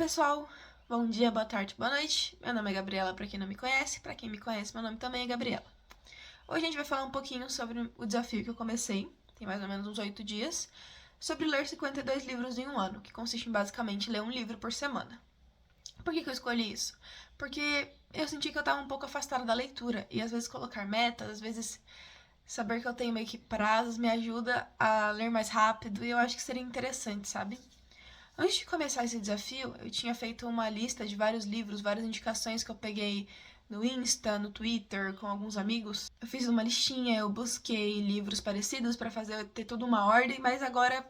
pessoal, bom dia, boa tarde, boa noite. Meu nome é Gabriela, pra quem não me conhece. Pra quem me conhece, meu nome também é Gabriela. Hoje a gente vai falar um pouquinho sobre o desafio que eu comecei, tem mais ou menos uns 8 dias, sobre ler 52 livros em um ano, que consiste em basicamente ler um livro por semana. Por que eu escolhi isso? Porque eu senti que eu tava um pouco afastada da leitura, e às vezes colocar metas, às vezes saber que eu tenho meio que prazos me ajuda a ler mais rápido, e eu acho que seria interessante, sabe? Antes de começar esse desafio, eu tinha feito uma lista de vários livros, várias indicações que eu peguei no Insta, no Twitter, com alguns amigos. Eu fiz uma listinha, eu busquei livros parecidos pra ter tudo uma ordem, mas agora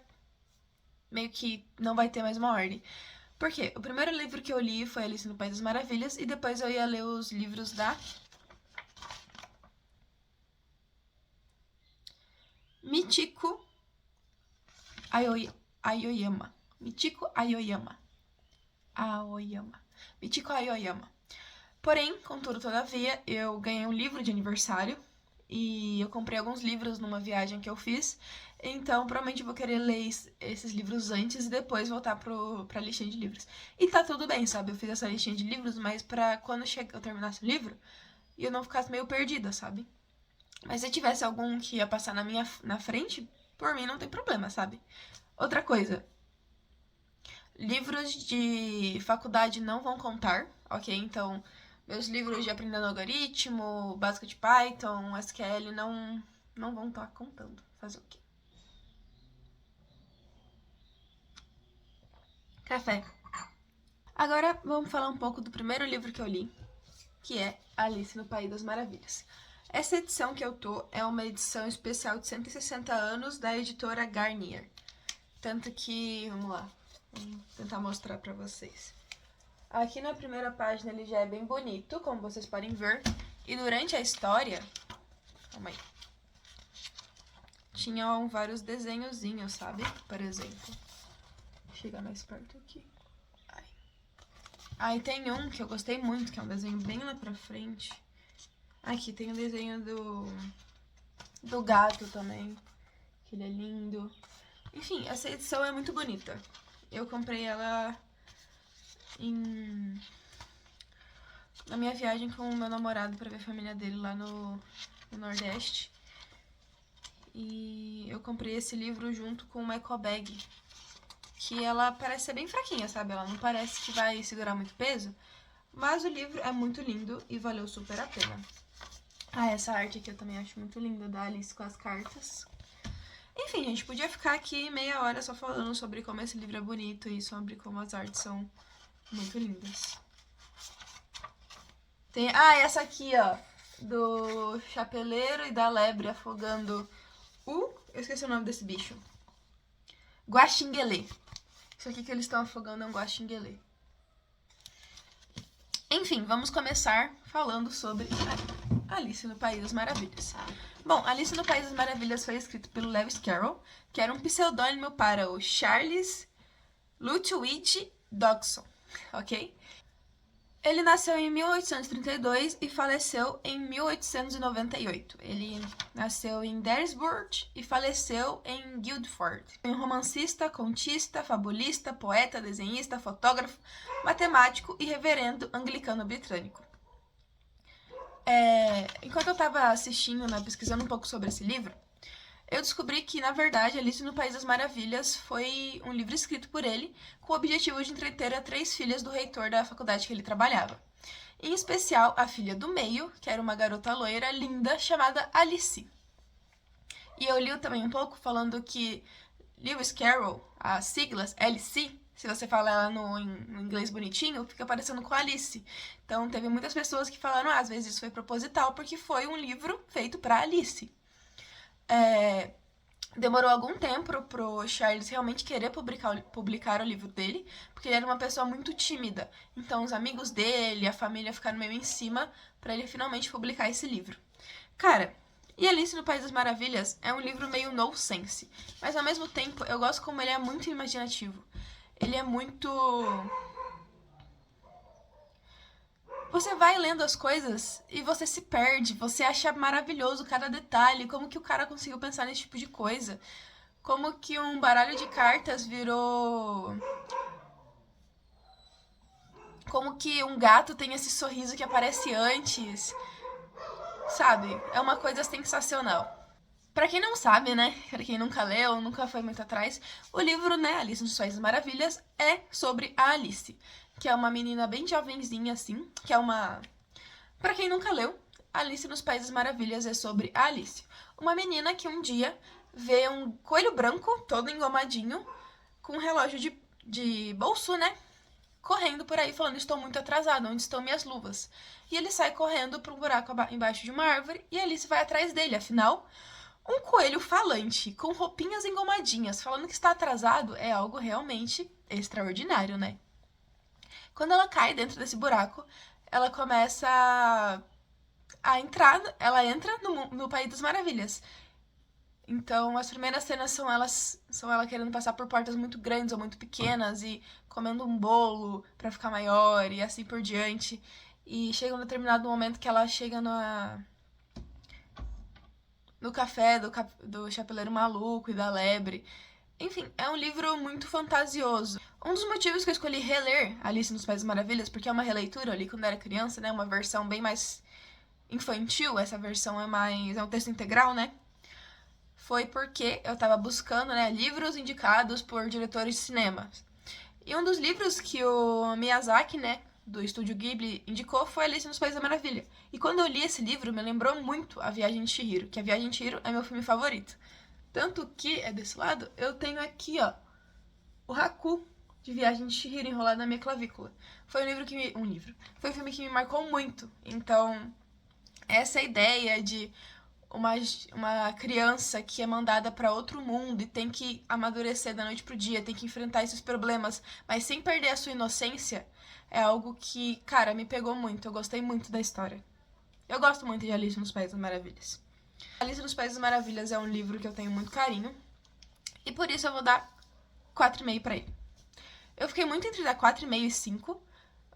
meio que não vai ter mais uma ordem. Por quê? O primeiro livro que eu li foi Alice no País das Maravilhas e depois eu ia ler os livros da Michiko Aoyama. Michiko Aoyama. Michiko Aoyama. Porém, contudo, todavia, eu ganhei um livro de aniversário e eu comprei alguns livros numa viagem que eu fiz, então provavelmente eu vou querer ler esses livros antes e depois voltar pra listinha de livros. E tá tudo bem, sabe? Eu fiz essa listinha de livros, mas pra quando eu terminasse o livro, eu não ficasse meio perdida, sabe? Mas se tivesse algum que ia passar na frente, por mim não tem problema, sabe? Outra coisa, livros de faculdade não vão contar, ok? Então, meus livros de aprendendo algoritmo, básico de Python, SQL não vão estar contando. Fazer o quê? Café. Agora vamos falar um pouco do primeiro livro que eu li, que é Alice no País das Maravilhas. Essa edição que eu tô é uma edição especial de 160 anos da editora Garnier. Tanto que, vamos lá, vou tentar mostrar pra vocês. Aqui na primeira página ele já é bem bonito, como vocês podem ver. E durante a história, calma aí, tinham vários desenhozinhos, sabe? Por exemplo, vou chegar mais perto aqui. Aí tem um que eu gostei muito, que é um desenho bem lá pra frente. Aqui tem o desenho do gato também, que ele é lindo. Enfim, essa edição é muito bonita. Eu comprei ela na minha viagem com o meu namorado pra ver a família dele lá no Nordeste. E eu comprei esse livro junto com uma eco bag, que ela parece ser bem fraquinha, sabe? Ela não parece que vai segurar muito peso, mas o livro é muito lindo e valeu super a pena. Ah, essa arte aqui eu também acho muito linda, da Alice com as cartas. Enfim, gente, podia ficar aqui meia hora só falando sobre como esse livro é bonito e sobre como as artes são muito lindas. Tem, essa aqui, ó, do chapeleiro e da lebre afogando eu esqueci o nome desse bicho. Guaxinguelê. Isso aqui que eles estão afogando é um guaxinguelê. Enfim, vamos começar falando sobre Alice no País das Maravilhas. Bom, Alice no País das Maravilhas foi escrito pelo Lewis Carroll, que era um pseudônimo para o Charles Lutwidge Dodgson, ok? Ele nasceu em 1832 e faleceu em 1898. Ele nasceu em Daresbury e faleceu em Guildford. É um romancista, contista, fabulista, poeta, desenhista, fotógrafo, matemático e reverendo anglicano britânico. Enquanto eu estava assistindo, pesquisando um pouco sobre esse livro, eu descobri que, na verdade, Alice no País das Maravilhas foi um livro escrito por ele com o objetivo de entreter as 3 filhas do reitor da faculdade que ele trabalhava. Em especial, a filha do meio, que era uma garota loira linda chamada Alice. E eu li também um pouco falando que Lewis Carroll, as siglas LC, se você fala ela no inglês bonitinho, fica parecendo com Alice. Então, teve muitas pessoas que falaram, às vezes isso foi proposital, porque foi um livro feito para Alice. Demorou algum tempo pro Charles realmente querer publicar o livro dele, porque ele era uma pessoa muito tímida. Então os amigos dele, a família ficaram meio em cima pra ele finalmente publicar esse livro. Cara, e Alice no País das Maravilhas é um livro meio nonsense, mas ao mesmo tempo eu gosto como ele é muito imaginativo. Ele é muito... Você vai lendo as coisas e você se perde, você acha maravilhoso cada detalhe, como que o cara conseguiu pensar nesse tipo de coisa. Como que um baralho de cartas virou como que um gato tem esse sorriso que aparece antes, sabe? É uma coisa sensacional. Pra quem não sabe, né, pra quem nunca leu, nunca foi muito atrás, o livro, né, Alice nos Países das Maravilhas, é sobre a Alice, que é uma menina bem jovenzinha, assim, que é uma... Pra quem nunca leu, Alice nos Países das Maravilhas é sobre a Alice, uma menina que um dia vê um coelho branco, todo engomadinho, com um relógio de bolso, né, correndo por aí falando, estou muito atrasado, onde estão minhas luvas? E ele sai correndo para um buraco embaixo de uma árvore e a Alice vai atrás dele, afinal... Um coelho falante, com roupinhas engomadinhas, falando que está atrasado, é algo realmente extraordinário, né? Quando ela cai dentro desse buraco, ela começa a entrar, ela entra no País das Maravilhas. Então, as primeiras cenas são ela querendo passar por portas muito grandes ou muito pequenas e comendo um bolo para ficar maior e assim por diante. E chega um determinado momento que ela chega no café do Chapeleiro Maluco e da Lebre. Enfim, é um livro muito fantasioso. Um dos motivos que eu escolhi reler Alice nos Países Maravilhas, porque é uma releitura ali quando eu era criança, né? Uma versão bem mais infantil, essa versão é um texto integral, né? Foi porque eu tava buscando, né, livros indicados por diretores de cinema. E um dos livros que o Miyazaki, né, do Estúdio Ghibli, indicou foi Alice nos Países da Maravilha. E quando eu li esse livro, me lembrou muito A Viagem de Chihiro, que A Viagem de Chihiro é meu filme favorito. Tanto que, é desse lado, eu tenho aqui, ó, o Haku de Viagem de Chihiro enrolado na minha clavícula. Foi Foi um filme que me marcou muito. Então, essa ideia de uma criança que é mandada para outro mundo e tem que amadurecer da noite pro dia, tem que enfrentar esses problemas, mas sem perder a sua inocência, é algo que, cara, me pegou muito. Eu gostei muito da história. Eu gosto muito de Alice nos Países das Maravilhas. Alice nos Países das Maravilhas é um livro que eu tenho muito carinho e por isso eu vou dar 4,5 pra ele. Eu fiquei muito entre dar 4,5 e 5,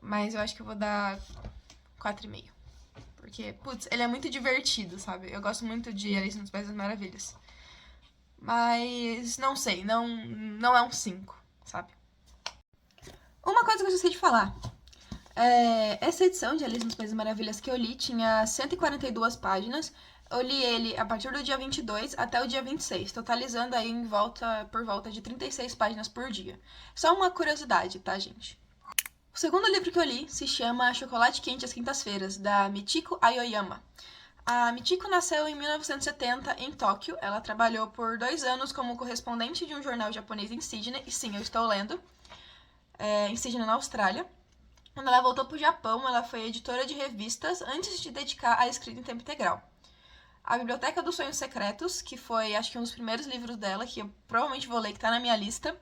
mas eu acho que eu vou dar 4,5. Porque, putz, ele é muito divertido, sabe? Eu gosto muito de Alice nos Países das Maravilhas. Mas, não sei, não é um 5, sabe? Uma coisa que eu esqueci de falar. Essa edição de Alice nos Países das Maravilhas que eu li tinha 142 páginas. Eu li ele a partir do dia 22 até o dia 26, totalizando aí por volta de 36 páginas por dia. Só uma curiosidade, tá, gente? O segundo livro que eu li se chama Chocolate Quente às Quintas-Feiras, da Michiko Aoyama. A Michiko nasceu em 1970 em Tóquio. Ela trabalhou por 2 anos como correspondente de um jornal japonês em Sydney, e sim, eu estou lendo, em Sydney, na Austrália. Quando ela voltou para o Japão, ela foi editora de revistas antes de se dedicar à escrita em tempo integral. A Biblioteca dos Sonhos Secretos, que foi, acho que um dos primeiros livros dela, que eu provavelmente vou ler, que está na minha lista,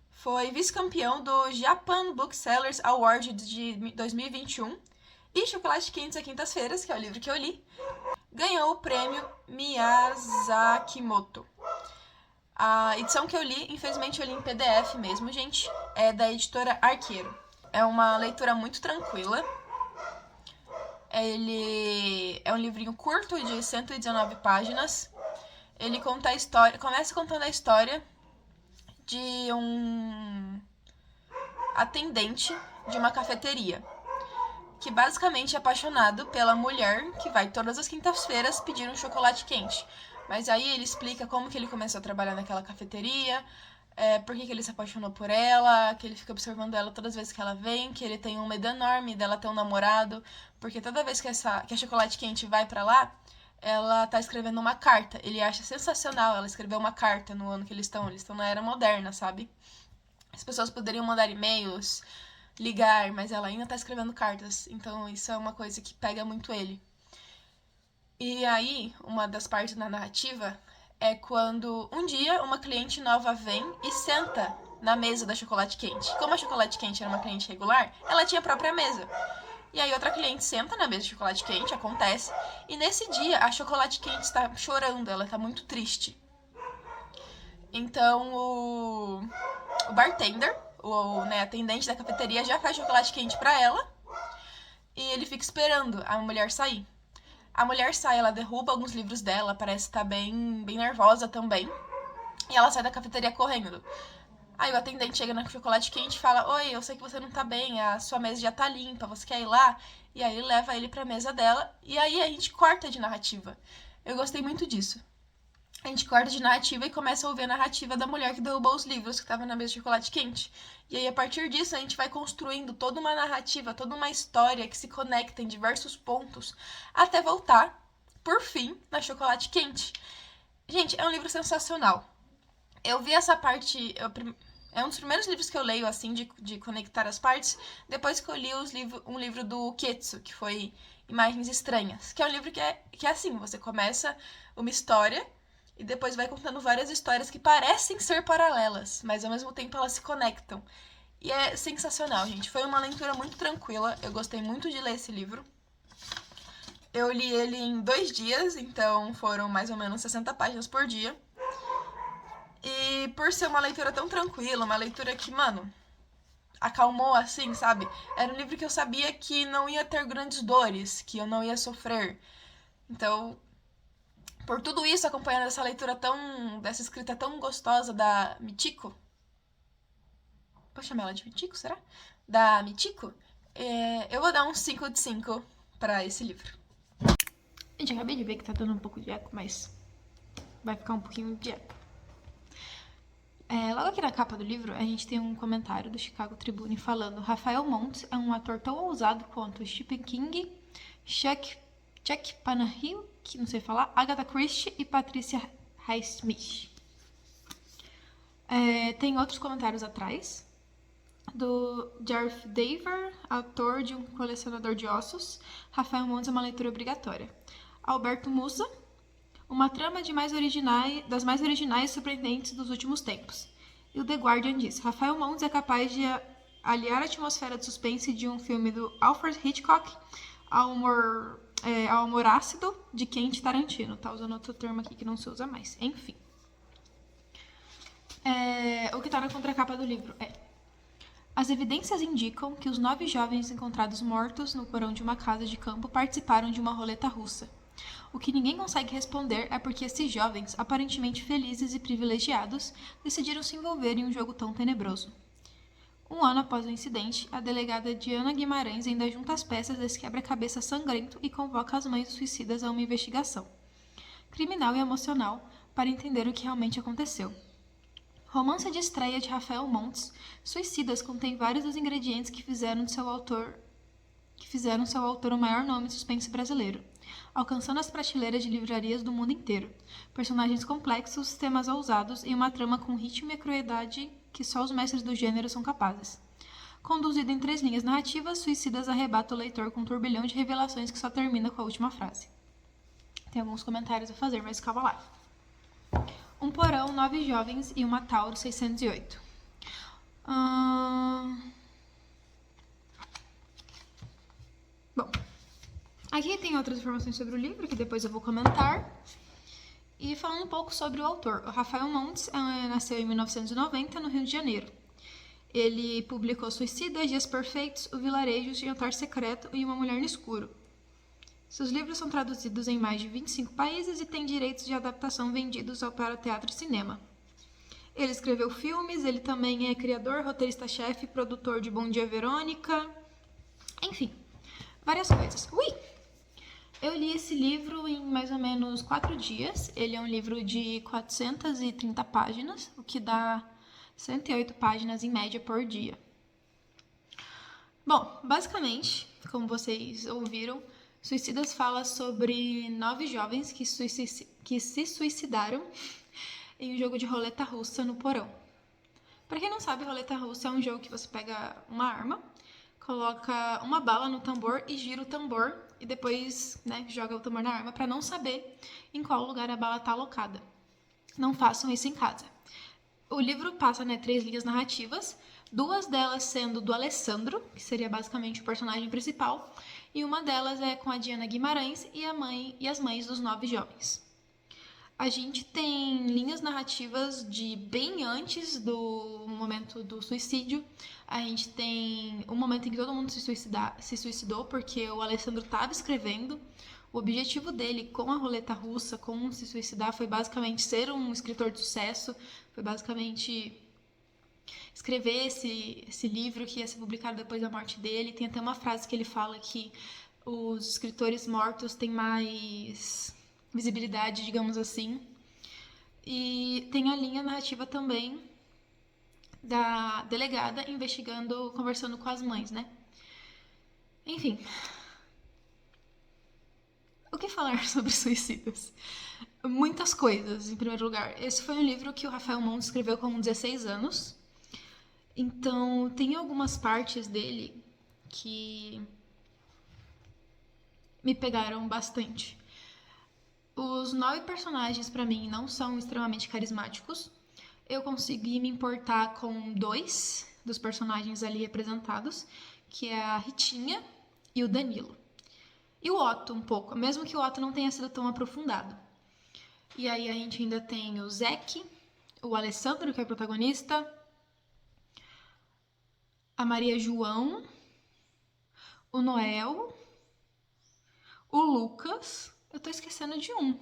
foi vice-campeão do Japan Booksellers Award de 2021. E Chocolate Quentes às Quintas-Feiras, que é o livro que eu li, ganhou o prêmio Miyazaki-moto. A edição que eu li, infelizmente eu li em PDF mesmo, gente, é da editora Arqueiro. É uma leitura muito tranquila. Ele é um livrinho curto de 119 páginas. Ele conta a história, começa contando a história de um atendente de uma cafeteria, que basicamente é apaixonado pela mulher que vai todas as quintas-feiras pedir um chocolate quente. Mas aí ele explica como que ele começou a trabalhar naquela cafeteria, por que ele se apaixonou por ela, que ele fica observando ela todas as vezes que ela vem, que ele tem um medo enorme dela ter um namorado, porque toda vez que a chocolate quente vai pra lá, ela tá escrevendo uma carta. Ele acha sensacional ela escrever uma carta no ano que eles estão na era moderna, sabe? As pessoas poderiam mandar e-mails, ligar, mas ela ainda tá escrevendo cartas, então isso é uma coisa que pega muito ele. E aí, uma das partes da narrativa é quando um dia uma cliente nova vem e senta na mesa da chocolate quente. Como a chocolate quente era uma cliente regular, ela tinha a própria mesa. E aí outra cliente senta na mesa de chocolate quente, acontece, e nesse dia a chocolate quente está chorando, ela está muito triste. Então o bartender, o atendente da cafeteria, já faz chocolate quente para ela e ele fica esperando a mulher sair. A mulher sai, ela derruba alguns livros dela, parece estar bem nervosa também, e ela sai da cafeteria correndo. Aí o atendente chega no chocolate quente e fala: Oi, eu sei que você não tá bem, a sua mesa já tá limpa, você quer ir lá? E aí leva ele pra mesa dela, e aí a gente corta de narrativa. Eu gostei muito disso. A gente corta de narrativa e começa a ouvir a narrativa da mulher que derrubou os livros que estava na mesa de chocolate quente. E aí, a partir disso, a gente vai construindo toda uma narrativa, toda uma história que se conecta em diversos pontos, até voltar, por fim, na chocolate quente. Gente, é um livro sensacional. Eu vi essa parte. É um dos primeiros livros que eu leio, assim, de conectar as partes, depois que eu li um livro do Ketsu, que foi Imagens Estranhas, que é um livro que é assim: você começa uma história e depois vai contando várias histórias que parecem ser paralelas, mas ao mesmo tempo elas se conectam. E é sensacional, gente. Foi uma leitura muito tranquila, eu gostei muito de ler esse livro. Eu li ele em 2 dias, então foram mais ou menos 60 páginas por dia. E por ser uma leitura tão tranquila, uma leitura que, mano, acalmou assim, sabe? Era um livro que eu sabia que não ia ter grandes dores, que eu não ia sofrer. Então, por tudo isso, acompanhando essa leitura dessa escrita tão gostosa da Michiko. Posso chamar ela de Michiko, será? Da Michiko. Eu vou dar um 5 de 5 pra esse livro. Gente, acabei de ver que tá dando um pouco de eco, mas vai ficar um pouquinho de eco. Logo aqui na capa do livro, a gente tem um comentário do Chicago Tribune falando: Raphael Montes é um ator tão ousado quanto Stephen King, Chuck Palahniuk, que não sei falar, Agatha Christie e Patricia Highsmith. Tem outros comentários atrás, do Jarf Daver, autor de Um Colecionador de Ossos. Raphael Montes é uma leitura obrigatória. Alberto Musa, uma trama das mais originais e surpreendentes dos últimos tempos. E o The Guardian diz: Raphael Montes é capaz de aliar a atmosfera de suspense de um filme do Alfred Hitchcock ao humor ácido de Quentin Tarantino. Tá usando outro termo aqui que não se usa mais. Enfim. O que tá na contracapa do livro é: as evidências indicam que os 9 jovens encontrados mortos no porão de uma casa de campo participaram de uma roleta russa. O que ninguém consegue responder é porque esses jovens, aparentemente felizes e privilegiados, decidiram se envolver em um jogo tão tenebroso. Um ano após o incidente, a delegada Diana Guimarães ainda junta as peças desse quebra-cabeça sangrento e convoca as mães dos suicidas a uma investigação criminal e emocional para entender o que realmente aconteceu. Romance de estreia de Raphael Montes, Suicidas contém vários dos ingredientes que fizeram seu autor o maior nome de suspense brasileiro, alcançando as prateleiras de livrarias do mundo inteiro. Personagens complexos, temas ousados e uma trama com ritmo e crueldade que só os mestres do gênero são capazes. Conduzido em 3 linhas narrativas, Suicidas arrebata o leitor com um turbilhão de revelações que só termina com a última frase. Tem alguns comentários a fazer, mas calma lá. Um porão, 9 jovens e uma Tauro 608. Bom, aqui tem outras informações sobre o livro que depois eu vou comentar. E falando um pouco sobre o autor. O Raphael Montes nasceu em 1990 no Rio de Janeiro. Ele publicou Suicidas, Dias Perfeitos, O Vilarejo, Jantar Secreto e Uma Mulher no Escuro. Seus livros são traduzidos em mais de 25 países e têm direitos de adaptação vendidos para teatro e cinema. Ele escreveu filmes, ele também é criador, roteirista-chefe, produtor de Bom Dia Verônica, enfim, várias coisas. Eu li esse livro em mais ou menos 4 dias. Ele é um livro de 430 páginas, o que dá 108 páginas em média por dia. Bom, basicamente, como vocês ouviram, Suicidas fala sobre 9 jovens que se suicidaram em um jogo de roleta russa no porão. Para quem não sabe, roleta russa é um jogo que você pega uma arma, coloca uma bala no tambor e gira o tambor e depois, joga o tambor na arma para não saber em qual lugar a bala está alocada. Não façam isso em casa. O livro passa 3 linhas narrativas, 2 delas sendo do Alessandro, que seria basicamente o personagem principal, e uma delas é com a Diana Guimarães e as mães dos 9 jovens. A gente tem linhas narrativas de bem antes do momento do suicídio. A gente tem um momento em que todo mundo se suicidou porque o Alessandro estava escrevendo. O objetivo dele com a roleta russa, com se suicidar, foi basicamente ser um escritor de sucesso. Foi basicamente escrever esse livro que ia ser publicado depois da morte dele. Tem até uma frase que ele fala que os escritores mortos têm mais visibilidade, digamos assim. E tem a linha narrativa também da delegada investigando, conversando com as mães, né? Enfim, o que falar sobre suicidas? Muitas coisas, em primeiro lugar. Esse foi um livro que o Rafael Montes escreveu com 16 anos. Então, tem algumas partes dele que me pegaram bastante. Os 9 personagens, pra mim, não são extremamente carismáticos. Eu consegui me importar com 2 dos personagens ali representados, que é a Ritinha e o Danilo. E o Otto um pouco, mesmo que o Otto não tenha sido tão aprofundado. E aí a gente ainda tem o Zeke, o Alessandro, que é o protagonista, a Maria João, o Noel, o Lucas. Eu tô esquecendo de um.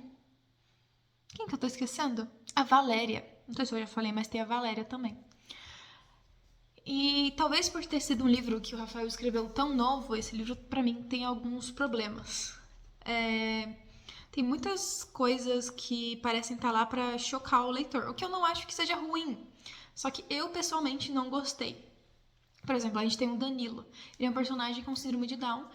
Quem que eu tô esquecendo? A Valéria. Não sei se eu já falei, mas tem a Valéria também. E talvez por ter sido um livro que o Rafael escreveu tão novo, esse livro pra mim tem alguns problemas. Tem muitas coisas que parecem estar lá pra chocar o leitor, o que eu não acho que seja ruim. Só que eu pessoalmente não gostei. Por exemplo, a gente tem o Danilo. Ele é um personagem com síndrome de Down.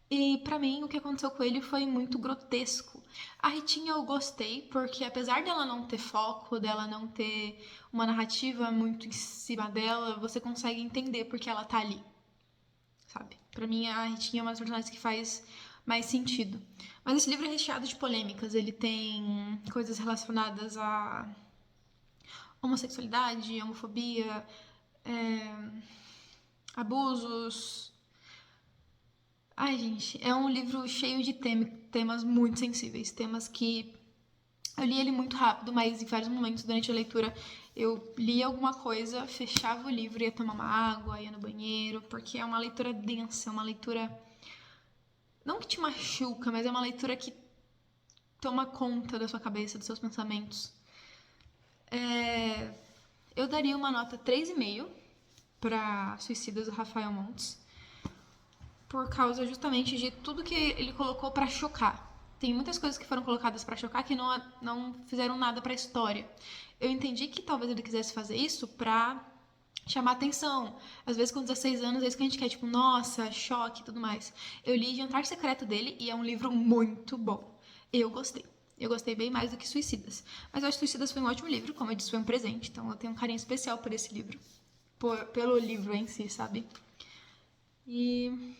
E pra mim, o que aconteceu com ele foi muito grotesco. A Ritinha eu gostei, porque apesar dela não ter foco, dela não ter uma narrativa muito em cima dela, você consegue entender porque ela tá ali, sabe? Pra mim, a Ritinha é uma das personagens que faz mais sentido. Mas esse livro é recheado de polêmicas. Ele tem coisas relacionadas a homossexualidade, homofobia, abusos. Ai, gente, é um livro cheio de temas muito sensíveis, temas que eu li ele muito rápido, mas em vários momentos durante a leitura eu lia alguma coisa, fechava o livro, ia tomar uma água, ia no banheiro, porque é uma leitura densa, é uma leitura não que te machuca, mas é uma leitura que toma conta da sua cabeça, dos seus pensamentos. Eu daria uma nota 3,5 para Suicidas do Rafael Montes, por causa justamente de tudo que ele colocou pra chocar. Tem muitas coisas que foram colocadas pra chocar que não fizeram nada pra história. Eu entendi que talvez ele quisesse fazer isso pra chamar atenção. Às vezes com 16 anos é isso que a gente quer, tipo, nossa, choque e tudo mais. Eu li Jantar Secreto dele e é um livro muito bom. Eu gostei. Eu gostei bem mais do que Suicidas. Mas eu acho que Suicidas foi um ótimo livro, como eu disse, foi um presente. Então eu tenho um carinho especial por esse livro. Pelo livro em si, sabe? E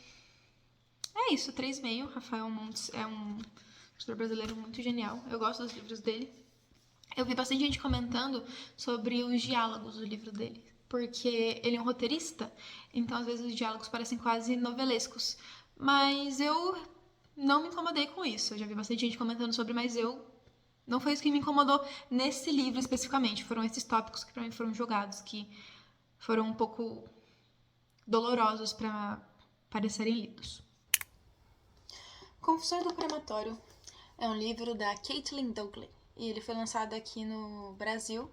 é isso, 3,5. Rafael Montes é um escritor brasileiro muito genial. Eu gosto dos livros dele. Eu vi bastante gente comentando sobre os diálogos do livro dele, porque ele é um roteirista, então às vezes os diálogos parecem quase novelescos. Mas eu não me incomodei com isso. Eu já vi bastante gente comentando sobre, mas eu não foi isso que me incomodou nesse livro especificamente. Foram esses tópicos que pra mim foram jogados, que foram um pouco dolorosos para parecerem lidos. Confissões do Crematório é um livro da Caitlin Dougley e ele foi lançado aqui no Brasil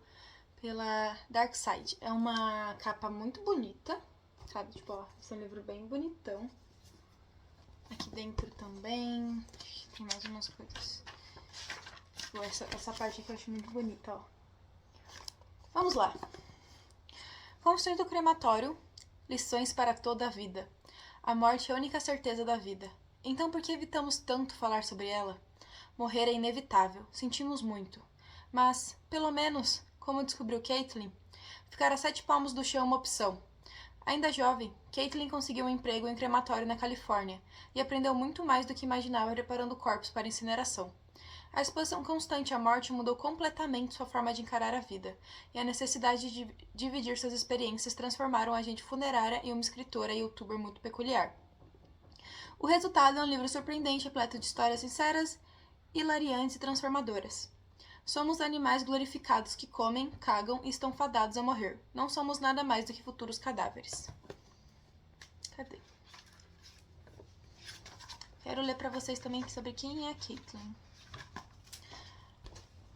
pela Dark Side. É uma capa muito bonita, sabe? Tipo, ó, esse é um livro bem bonitão. Aqui dentro também tem mais umas coisas. Pô, essa parte aqui eu acho muito bonita, ó. Vamos lá. Confissões do Crematório, lições para toda a vida. A morte é a única certeza da vida. Então por que evitamos tanto falar sobre ela? Morrer é inevitável, sentimos muito. Mas, pelo menos, como descobriu Caitlin, ficar a 7 palmos do chão é uma opção. Ainda jovem, Caitlin conseguiu um emprego em crematório na Califórnia e aprendeu muito mais do que imaginava preparando corpos para incineração. A exposição constante à morte mudou completamente sua forma de encarar a vida, e a necessidade de dividir suas experiências transformaram a agente funerária em uma escritora e youtuber muito peculiar. O resultado é um livro surpreendente, repleto de histórias sinceras, hilariantes e transformadoras. Somos animais glorificados que comem, cagam e estão fadados a morrer. Não somos nada mais do que futuros cadáveres. Cadê? Quero ler pra vocês também sobre quem é a Caitlin.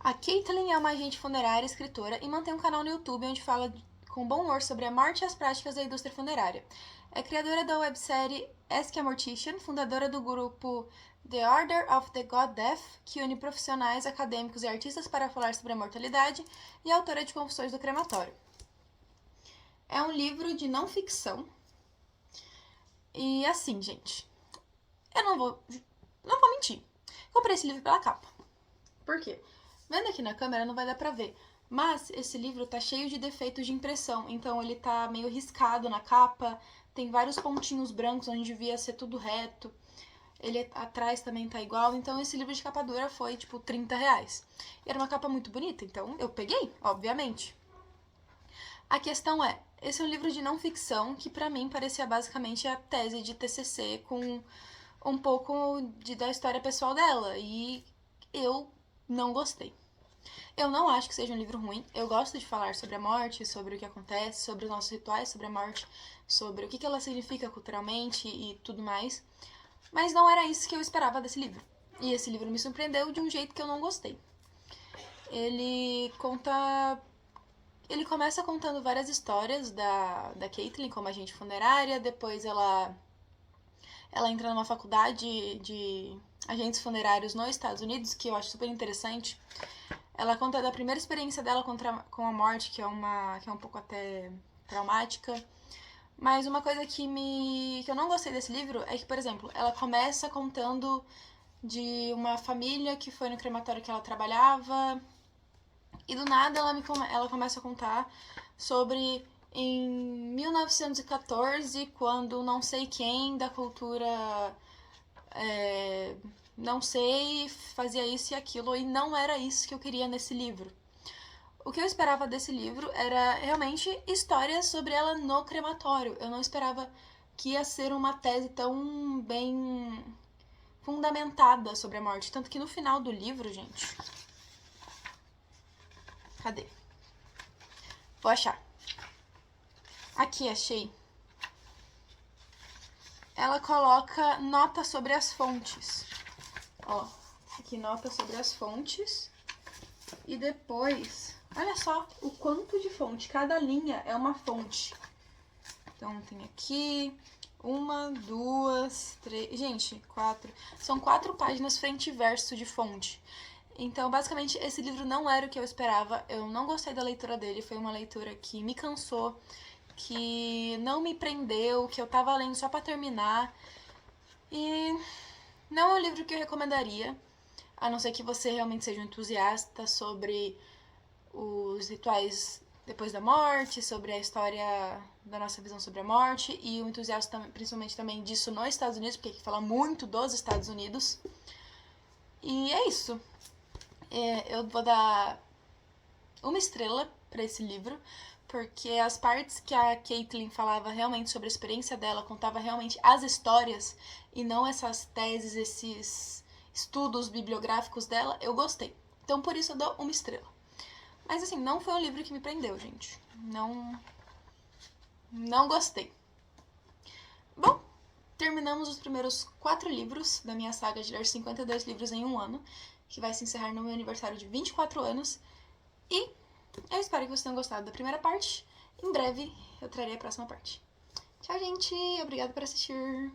A Caitlin é uma agente funerária, escritora e mantém um canal no YouTube onde fala com bom humor sobre a morte e as práticas da indústria funerária. É criadora da websérie Ask a Mortician, fundadora do grupo The Order of the God Death, que une profissionais, acadêmicos e artistas para falar sobre a mortalidade, e autora de Confissões do Crematório. É um livro de não ficção. E assim, gente, eu não vou mentir. Comprei esse livro pela capa. Por quê? Vendo aqui na câmera não vai dar pra ver, mas esse livro tá cheio de defeitos de impressão, então ele tá meio riscado na capa, tem vários pontinhos brancos onde devia ser tudo reto, ele atrás também tá igual, então esse livro de capa dura foi tipo R$30. E era uma capa muito bonita, então eu peguei, obviamente. A questão é, esse é um livro de não ficção que pra mim parecia basicamente a tese de TCC com um pouco da história pessoal dela, e eu não gostei. Eu não acho que seja um livro ruim. Eu gosto de falar sobre a morte, sobre o que acontece, sobre os nossos rituais sobre a morte, sobre o que ela significa culturalmente e tudo mais. Mas não era isso que eu esperava desse livro. E esse livro me surpreendeu de um jeito que eu não gostei. Ele começa contando várias histórias da Caitlyn como agente funerária, depois ela entra numa faculdade de agentes funerários nos Estados Unidos, que eu acho super interessante. Ela conta da primeira experiência dela com a morte, que é um pouco até traumática. Mas uma coisa que eu não gostei desse livro é que, por exemplo, ela começa contando de uma família que foi no crematório que ela trabalhava, e do nada ela começa a contar sobre em 1914, quando não sei quem da cultura não sei, fazia isso e aquilo, e não era isso que eu queria nesse livro. O que eu esperava desse livro era realmente histórias sobre ela no crematório. Eu não esperava que ia ser uma tese tão bem fundamentada sobre a morte. Tanto que no final do livro, gente... Cadê? Vou achar. Aqui, achei. Ela coloca nota sobre as fontes. Ó, aqui nota sobre as fontes. E depois, olha só o quanto de fonte. Cada linha é uma fonte. Então tem aqui 1, 2, 3... Gente, 4. São 4 páginas frente e verso de fonte. Então, basicamente, esse livro não era o que eu esperava. Eu não gostei da leitura dele. Foi uma leitura que me cansou, que não me prendeu, que eu tava lendo só pra terminar. E não é um livro que eu recomendaria, a não ser que você realmente seja um entusiasta sobre os rituais depois da morte, sobre a história da nossa visão sobre a morte, e um entusiasta principalmente também disso nos Estados Unidos, porque aqui fala muito dos Estados Unidos. E é isso. Eu vou dar 1 estrela pra esse livro, porque as partes que a Caitlyn falava realmente sobre a experiência dela, contava realmente as histórias e não essas teses, esses estudos bibliográficos dela, eu gostei. Então, por isso eu dou 1 estrela. Mas, assim, não foi um livro que me prendeu, gente. Não gostei. Bom, terminamos os primeiros 4 livros da minha saga de ler 52 livros em um ano, que vai se encerrar no meu aniversário de 24 anos. E eu espero que vocês tenham gostado da primeira parte. Em breve eu trarei a próxima parte. Tchau, gente! Obrigada por assistir!